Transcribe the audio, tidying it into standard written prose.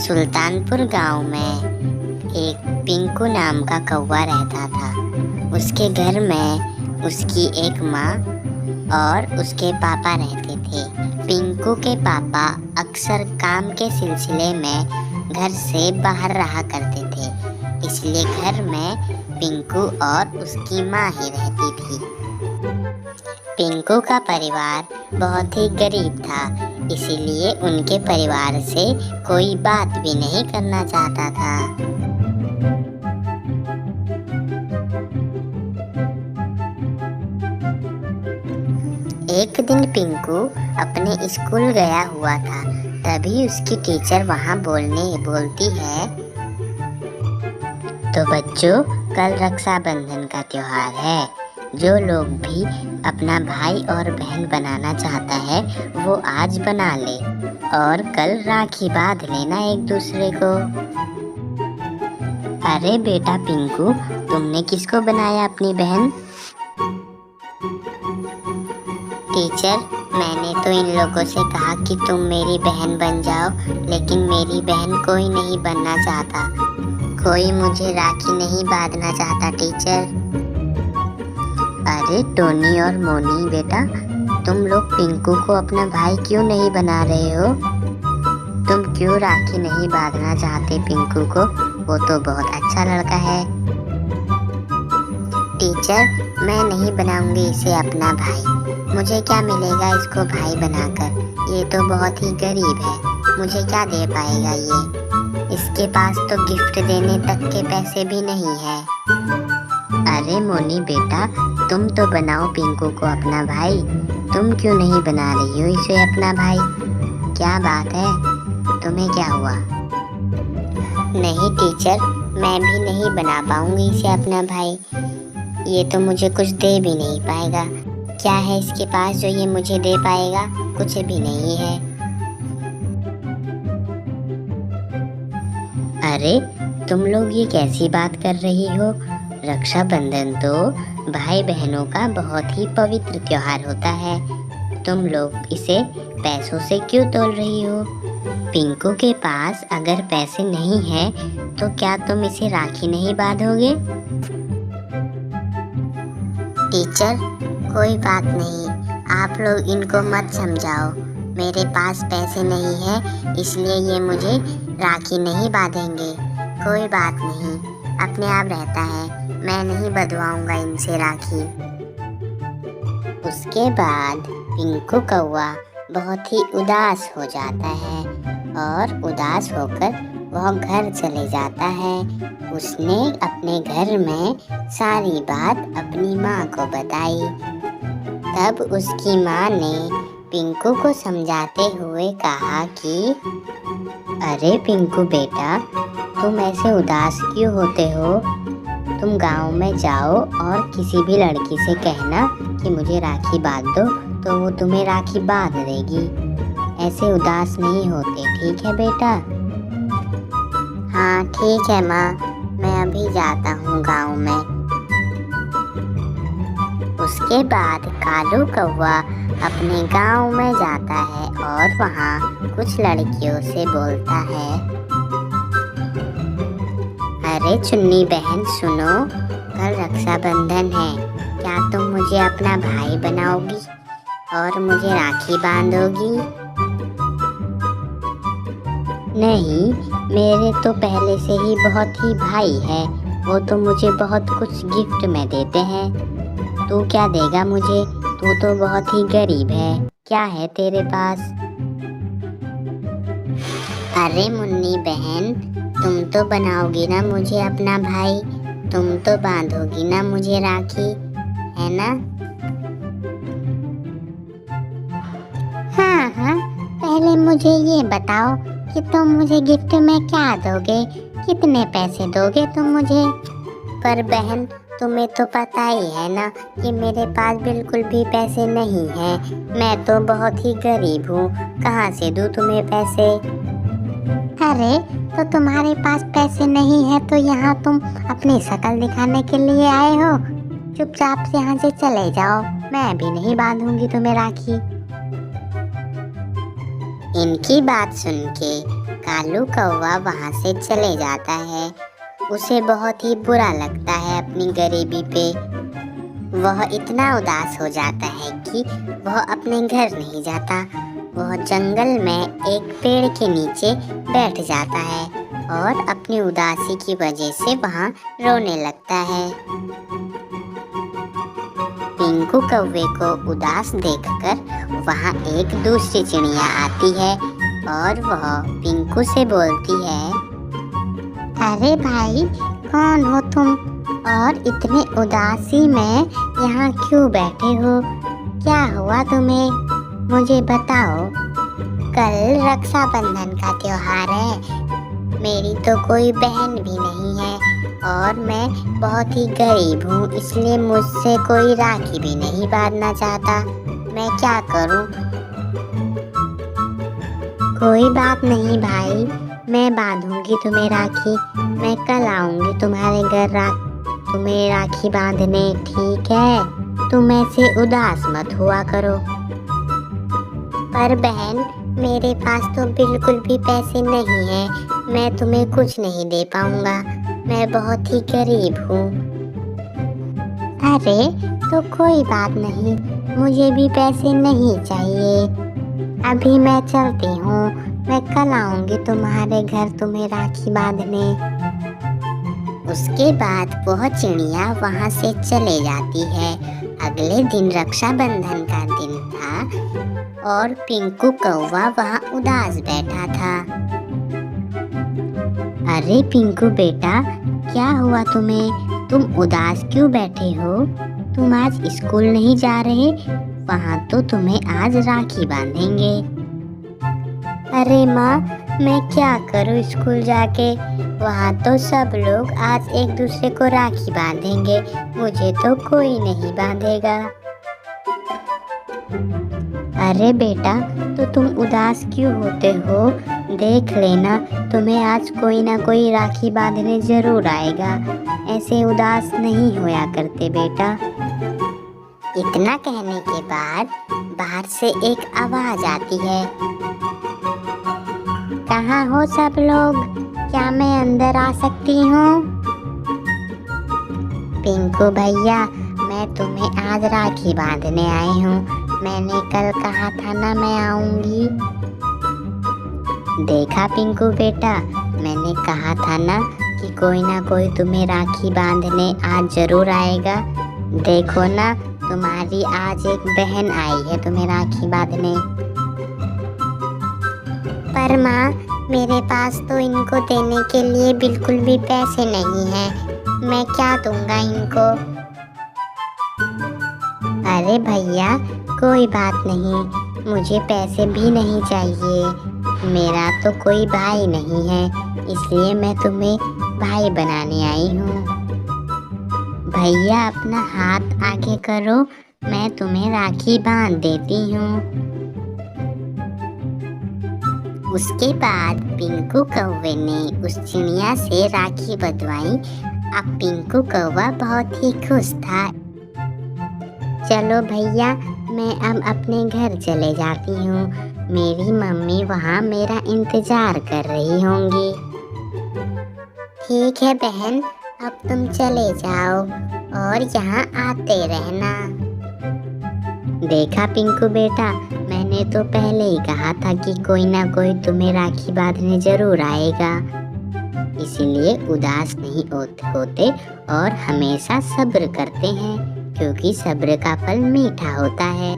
सुल्तानपुर गांव में एक पिंकू नाम का कौवा रहता था। उसके घर में उसकी एक माँ और उसके पापा रहते थे। पिंकू के पापा अक्सर काम के सिलसिले में घर से बाहर रहा करते थे, इसलिए घर में पिंकू और उसकी माँ ही रहती थी। पिंकू का परिवार बहुत ही गरीब था, इसीलिए उनके परिवार से कोई बात भी नहीं करना चाहता था। एक दिन पिंकू अपने स्कूल गया हुआ था, तभी उसकी टीचर वहाँ बोलती है, तो बच्चों, कल रक्षाबंधन का त्योहार है। जो लोग भी अपना भाई और बहन बनाना चाहता है वो आज बना ले और कल राखी बांध लेना एक दूसरे को। अरे बेटा पिंकू, तुमने किसको बनाया अपनी बहन? टीचर, मैंने तो इन लोगों से कहा कि तुम मेरी बहन बन जाओ, लेकिन मेरी बहन कोई नहीं बनना चाहता। कोई मुझे राखी नहीं बांधना चाहता टीचर। अरे टोनी और मोनी बेटा, तुम लोग पिंकू को अपना भाई क्यों नहीं बना रहे हो? तुम क्यों राखी नहीं बांधना चाहते पिंकू को? वो तो बहुत अच्छा लड़का है। टीचर, मैं नहीं बनाऊंगी इसे अपना भाई। मुझे क्या मिलेगा इसको भाई बनाकर? ये तो बहुत ही गरीब है, मुझे क्या दे पाएगा ये? इसके पास तो गिफ्ट देने तक के पैसे भी नहीं है। अरे मोनी बेटा, तुम तो बनाओ पिंकू को अपना भाई। तुम क्यों नहीं बना रही हो इसे अपना भाई? क्या बात है, तुम्हें क्या हुआ? नहीं टीचर, मैं भी नहीं बना पाऊंगी इसे अपना भाई। ये तो मुझे कुछ दे भी नहीं पाएगा। क्या है इसके पास जो ये मुझे दे पाएगा? कुछ भी नहीं है। अरे तुम लोग ये कैसी बात कर रही हो? रक्षाबंधन तो भाई बहनों का बहुत ही पवित्र त्योहार होता है। तुम लोग इसे पैसों से क्यों तोल रही हो? पिंकू के पास अगर पैसे नहीं हैं तो क्या तुम इसे राखी नहीं बांधोगे? टीचर, कोई बात नहीं, आप लोग इनको मत समझाओ। मेरे पास पैसे नहीं है, इसलिए ये मुझे राखी नहीं बांधेंगे। कोई बात नहीं, अपने आप रहता है, मैं नहीं बंधवाऊंगा इनसे राखी। उसके बाद पिंकू कौवा बहुत ही उदास हो जाता है और उदास होकर वह घर चले जाता है। उसने अपने घर में सारी बात अपनी माँ को बताई। तब उसकी माँ ने पिंकू को समझाते हुए कहा कि अरे पिंकू बेटा, तुम ऐसे उदास क्यों होते हो? तुम गांव में जाओ और किसी भी लड़की से कहना कि मुझे राखी बांध दो, तो वो तुम्हें राखी बांध देगी। ऐसे उदास नहीं होते, ठीक है बेटा? हाँ ठीक है माँ, मैं अभी जाता हूँ गांव में। उसके बाद कालू कौवा अपने गांव में जाता है और वहाँ कुछ लड़कियों से बोलता है, अरे चुन्नी बहन सुनो, कल रक्षाबंधन है, क्या तुम मुझे अपना भाई बनाओगी और मुझे राखी बांधोगी? नहीं, मेरे तो पहले से ही बहुत ही भाई है, वो तो मुझे बहुत कुछ गिफ्ट में देते हैं। तू क्या देगा मुझे? तू तो बहुत ही गरीब है, क्या है तेरे पास? अरे मुन्नी बहन, तुम तो बनाओगी ना मुझे अपना भाई, तुम तो बांधोगी ना मुझे राखी, है ना? हाँ हाँ, पहले मुझे ये बताओ कि तुम मुझे गिफ्ट में क्या दोगे? कितने पैसे दोगे तुम मुझे? पर बहन, तुम्हें तो पता ही है ना कि मेरे पास बिल्कुल भी पैसे नहीं हैं। मैं तो बहुत ही गरीब हूँ, कहाँ से दूँ तुम्हें पैसे? अरे तो तुम्हारे पास पैसे नहीं है तो यहाँ तुम अपनी शक्ल दिखाने के लिए आए हो? चुपचाप से यहाँ से चले जाओ, मैं भी नहीं बांधूंगी तुम्हें राखी। इनकी बात सुन के कालू कौवा वहाँ से चले जाता है। उसे बहुत ही बुरा लगता है अपनी गरीबी पे। वह इतना उदास हो जाता है कि वह अपने घर नहीं जाता। वह जंगल में एक पेड़ के नीचे बैठ जाता है और अपनी उदासी की वजह से वहाँ रोने लगता है। पिंकू कौवे को उदास देखकर वहाँ एक दूसरी चिड़िया आती है और वह पिंकू से बोलती है, अरे भाई, कौन हो तुम और इतने उदासी में यहाँ क्यों बैठे हो? क्या हुआ तुम्हें? मुझे बताओ। कल रक्षाबंधन का त्योहार है। मेरी तो कोई बहन भी नहीं है और मैं बहुत ही गरीब हूँ, इसलिए मुझसे कोई राखी भी नहीं बांधना चाहता। मैं क्या करूँ? कोई बात नहीं भाई, मैं बांधूंगी तुम्हें राखी। मैं कल आऊंगी तुम्हारे घर तुम्हें राखी बांधने, ठीक है? तुम ऐसे उदास मत हुआ करो। पर बहन, मेरे पास तो बिल्कुल भी पैसे नहीं हैं। मैं तुम्हें कुछ नहीं दे पाऊंगा। मैं बहुत ही गरीब हूँ। अरे तो कोई बात नहीं, मुझे भी पैसे नहीं चाहिए। अभी मैं चलती हूँ। मैं कल आऊंगी तुम्हारे घर तुम्हें राखी बांधने। उसके बाद वह चिड़िया वहाँ से चले जाती है। अगले दिन रक्षाबंधन का दिन था और पिंकू कौवा वहाँ उदास बैठा था। अरे पिंकू बेटा, क्या हुआ तुम्हें? तुम उदास क्यों बैठे हो? तुम आज स्कूल नहीं जा रहे? वहाँ तो तुम्हें आज राखी बांधेंगे। अरे माँ, मैं क्या करूँ स्कूल जाके? वहाँ तो सब लोग आज एक दूसरे को राखी बांधेंगे, मुझे तो कोई नहीं बांधेगा। अरे बेटा, तो तुम उदास क्यों होते हो? देख लेना, तुम्हें आज कोई ना कोई राखी बांधने जरूर आएगा। ऐसे उदास नहीं होया करते बेटा। इतना कहने के बाद बाहर से एक आवाज आती है, कहाँ हो सब लोग? क्या मैं अंदर आ सकती हूँ? पिंकू भैया, मैं तुम्हें आज राखी बांधने आई हूँ। मैंने कल कहा था ना मैं आऊंगी। देखा पिंकू बेटा, मैंने कहा था ना कि कोई ना कोई तुम्हें राखी बांधने आज जरूर आएगा। देखो ना, तुम्हारी आज एक बहन आई है तुम्हें राखी बांधने। पर माँ, मेरे पास तो इनको देने के लिए बिल्कुल भी पैसे नहीं हैं। मैं क्या दूंगा इनको? अरे भैया, कोई बात नहीं, मुझे पैसे भी नहीं चाहिए। मेरा तो कोई भाई नहीं है, इसलिए मैं तुम्हें भाई बनाने आई हूँ। भैया, अपना हाथ आगे करो, मैं तुम्हें राखी बांध देती हूँ। उसके बाद पिंकू कौवे ने उस चिड़िया से राखी बंधवाई। अब पिंकू कौवा बहुत ही खुश था। चलो भैया, मैं अब अपने घर चले जाती हूँ। मेरी मम्मी वहाँ मेरा इंतजार कर रही होंगी। ठीक है बहन, अब तुम चले जाओ और यहाँ आते रहना। देखा पिंकू बेटा, मैंने तो पहले ही कहा था कि कोई ना कोई तुम्हें राखी बांधने जरूर आएगा। इसलिए उदास नहीं होते और हमेशा सब्र करते हैं, क्योंकि सब्र का फल मीठा होता है।